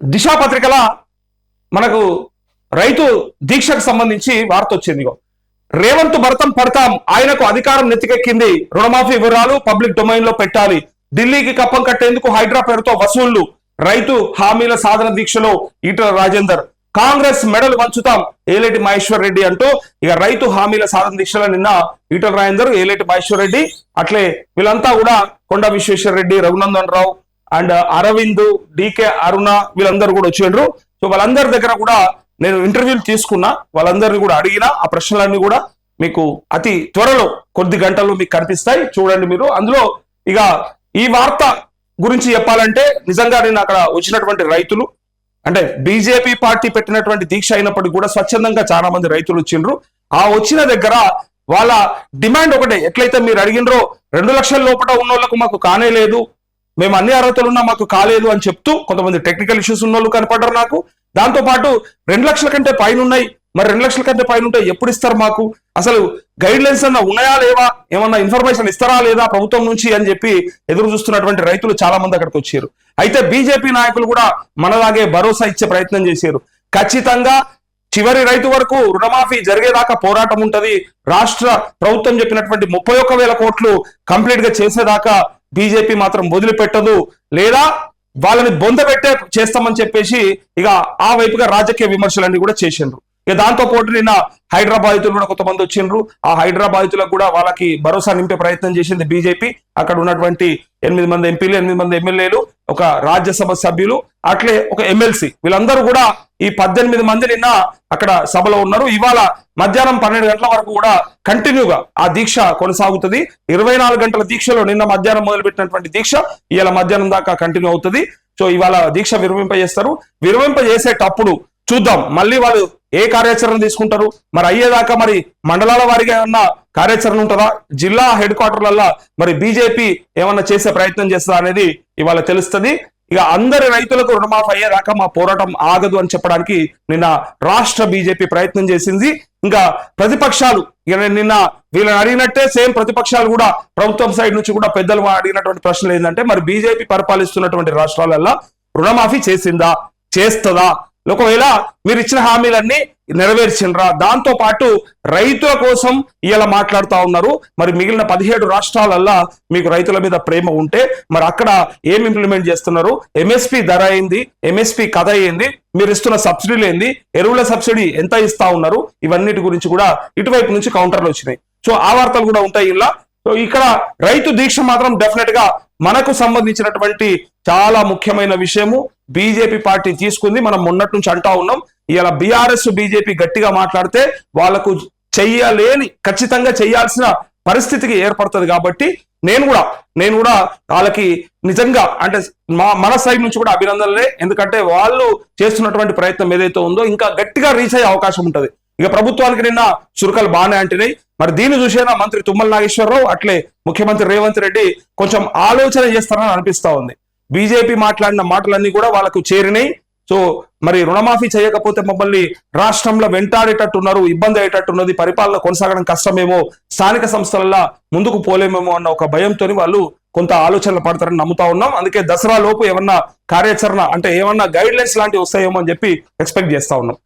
దిశ పత్రికల మనకు రైతు దీక్షకు సంబంధించి వార్త వచ్చింది. రేవంత్ భరతం పడతాం, ఆయనకు అధికారం నెత్తికెక్కింది, రుణమాఫీ వివరాలు పబ్లిక్ డొమైన్ లో పెట్టాలి, ఢిల్లీకి కప్పం కట్టేందుకు హైడ్రా పేరుతో వసూళ్లు, రైతు హామీల సాధన దీక్షలో ఈటల రాజేందర్, కాంగ్రెస్ మెడలు వంచుతాం ఏలేటి మహేశ్వర్ రెడ్డి అంటూ ఇక రైతు హామీల సాధన దీక్షలో నిన్న ఈటల రాజేందర్, ఏలేటి మహేశ్వర్ రెడ్డి, అట్లే వీళ్ళంతా కూడా కొండ విశ్వేశ్వర రెడ్డి, రఘునందన్ రావు అండ్ అరవింద్, డికే అరుణ వీళ్ళందరూ కూడా వచ్చిండ్రు. సో వాళ్ళందరి దగ్గర కూడా నేను ఇంటర్వ్యూలు తీసుకున్నా, వాళ్ళందరినీ కూడా అడిగిన ఆ ప్రశ్నలన్నీ కూడా మీకు అతి త్వరలో కొద్ది గంటల్లో మీకు కనిపిస్తాయి, చూడండి మీరు. అందులో ఇక ఈ వార్త గురించి చెప్పాలంటే నిజంగా నేను అక్కడ వచ్చినటువంటి రైతులు అంటే బీజేపీ పార్టీ పెట్టినటువంటి దీక్ష అయినప్పటికీ కూడా స్వచ్ఛందంగా చాలా మంది రైతులు వచ్చిండ్రు. ఆ వచ్చిన దగ్గర వాళ్ళ డిమాండ్ ఒకటే, ఎట్లయితే మీరు అడిగినరో 2 లక్షల లోపల ఉన్న వాళ్ళకు మాకు కానే లేదు, మేము అన్ని అర్హతలున్నా మాకు కాలేదు అని చెప్తూ కొంతమంది టెక్నికల్ ఇష్యూస్ ఉన్న వాళ్ళు కనపడ్డారు నాకు. దాంతో పాటు 2 లక్షల కంటే పైన ఉన్నాయి, మరి 2 లక్షల కంటే పైన ఉంటే ఎప్పుడు ఇస్తారు, మాకు అసలు గైడ్ లైన్స్ అన్నా ఉన్నాయా లేవా, ఏమన్నా ఇన్ఫర్మేషన్ ఇస్తారా లేదా ప్రభుత్వం నుంచి అని చెప్పి ఎదురు చూస్తున్నటువంటి రైతులు చాలా మంది అక్కడికి వచ్చారు. అయితే బీజేపీ నాయకులు కూడా మనలాగే భరోసా ఇచ్చే ప్రయత్నం చేశారు. ఖచ్చితంగా చివరి రైతు వరకు రుణమాఫీ జరిగేదాకా పోరాటం ఉంటది, రాష్ట్ర ప్రభుత్వం చెప్పినటువంటి 31,000 కోట్లు కంప్లీట్ గా చేసేదాకా బీజేపీ మాత్రం వదిలిపెట్టదు, లేదా వాళ్ళని బొందబెట్టే చేస్తామని చెప్పేసి ఇక ఆ వైపుగా రాజకీయ విమర్శలన్నీ కూడా చేసిండ్రు. ఇక దాంతో పాటు నిన్న హైదరాబాద్తులు కూడా కొంతమంది వచ్చిండ్రు. ఆ హైదరాబాద్తులకు కూడా వాళ్ళకి భరోసా నింపే ప్రయత్నం చేసింది బీజేపీ. అక్కడ ఉన్నటువంటి 8 మంది ఎంపీలు, 8 మంది ఎమ్మెల్యేలు, ఒక రాజ్యసభ సభ్యులు, అట్లే ఒక ఎమ్మెల్సీ, వీళ్ళందరూ కూడా ఈ 18 మంది నిన్న అక్కడ సభలో ఉన్నారు. ఇవాళ మధ్యాహ్నం 12 గంటల వరకు కూడా కంటిన్యూగా ఆ దీక్ష కొనసాగుతుంది. 24 గంటల దీక్షలో నిన్న మధ్యాహ్నం మొదలుపెట్టినటువంటి దీక్ష ఇవాళ మధ్యాహ్నం దాకా కంటిన్యూ అవుతుంది. సో ఇవాళ దీక్ష విరమింపజేస్తారు. విరమింపజేసేటప్పుడు చూద్దాం మళ్ళీ వాళ్ళు ఏ కార్యాచరణ తీసుకుంటారు, మరి అయ్యేదాకా మరి మండలాల వారిగా ఏమన్నా కార్యాచరణ ఉంటుందా, జిల్లా హెడ్ క్వార్టర్లలో మరి బీజేపీ ఏమన్నా చేసే ప్రయత్నం చేస్తుందా అనేది ఇవాళ తెలుస్తుంది. ఇక అందరి రైతులకు రుణమాఫీ అయ్యేదాకా మా పోరాటం ఆగదు అని చెప్పడానికి నిన్న రాష్ట్ర బీజేపీ ప్రయత్నం చేసింది. ఇంకా ప్రతిపక్షాలు నిన్న వీళ్ళని అడిగినట్టే సేమ్ ప్రతిపక్షాలు కూడా ప్రభుత్వం సైడ్ నుంచి కూడా పెద్దలు అడిగినటువంటి ప్రశ్నలు ఏంటంటే, మరి బీజేపీ పరిపాలిస్తున్నటువంటి రాష్ట్రాలలో రుణమాఫీ చేసిందా, చేస్తుందా, ఒకవేళ మీరు ఇచ్చిన హామీలన్నీ నెరవేర్చిండ్రా, దాంతో పాటు రైతుల కోసం ఇలా మాట్లాడుతూ ఉన్నారు, మరి మిగిలిన 17 రాష్ట్రాలల్లో మీకు రైతుల మీద ప్రేమ ఉంటే మరి అక్కడ ఏం ఇంప్లిమెంట్ చేస్తున్నారు, ఎంఎస్పి ధర ఏంది, ఎంఎస్పి కథ ఏంది, మీరు ఇస్తున్న సబ్సిడీలు ఏంది, ఎరువుల సబ్సిడీ ఎంత ఇస్తా ఉన్నారు, ఇవన్నిటి గురించి కూడా ఇటువైపు నుంచి కౌంటర్లు వచ్చినాయి. సో ఆ వార్తలు కూడా ఉంటాయి ఇలా. సో ఇక్కడ రైతు దీక్ష మాత్రం డెఫినెట్ గా మనకు సంబంధించినటువంటి చాలా ముఖ్యమైన విషయము బీజేపీ పార్టీ తీసుకుంది. మనం మొన్నటి నుంచి అంటా ఉన్నాం, ఇలా బీఆర్ఎస్ బీజేపీ గట్టిగా మాట్లాడితే వాళ్లకు చెయ్యలేని ఖచ్చితంగా చేయాల్సిన పరిస్థితికి ఏర్పడుతుంది. కాబట్టి నేను కూడా వాళ్ళకి నిజంగా అంటే మన సైడ్ నుంచి కూడా అభినందనలే. ఎందుకంటే వాళ్ళు చేస్తున్నటువంటి ప్రయత్నం ఏదైతే ఉందో ఇంకా గట్టిగా రీచ్ అయ్యే అవకాశం ఉంటది. ఇక ప్రభుత్వానికి నిన్న చురుకలు బాగానే అంటున్నాయి. మరి దీన్ని చూసేనా మంత్రి తుమ్మల నాగేశ్వరరావు అట్లే ముఖ్యమంత్రి రేవంత్ రెడ్డి కొంచెం ఆలోచన చేస్తారని అనిపిస్తా ఉంది. బీజేపీ మాట్లాడిన మాటలన్నీ కూడా వాళ్ళకు చేరినాయి. సో మరి రుణమాఫీ చేయకపోతే మమ్మల్ని రాష్ట్రంలో వెంటాడేటట్టున్నారు, ఇబ్బంది అయ్యేటట్టున్నది, పరిపాలన కొనసాగడం కష్టమేమో, స్థానిక సంస్థలలో ముందుకు పోలేమేమో అన్న ఒక భయంతో వాళ్ళు కొంత ఆలోచనలు పడతారని నమ్ముతా ఉన్నాం. అందుకే దసరా లోపు ఏమన్నా కార్యాచరణ అంటే ఏమన్నా గైడ్ లైన్స్ లాంటివి వస్తాయేమో అని చెప్పి ఎక్స్పెక్ట్ చేస్తా ఉన్నాం.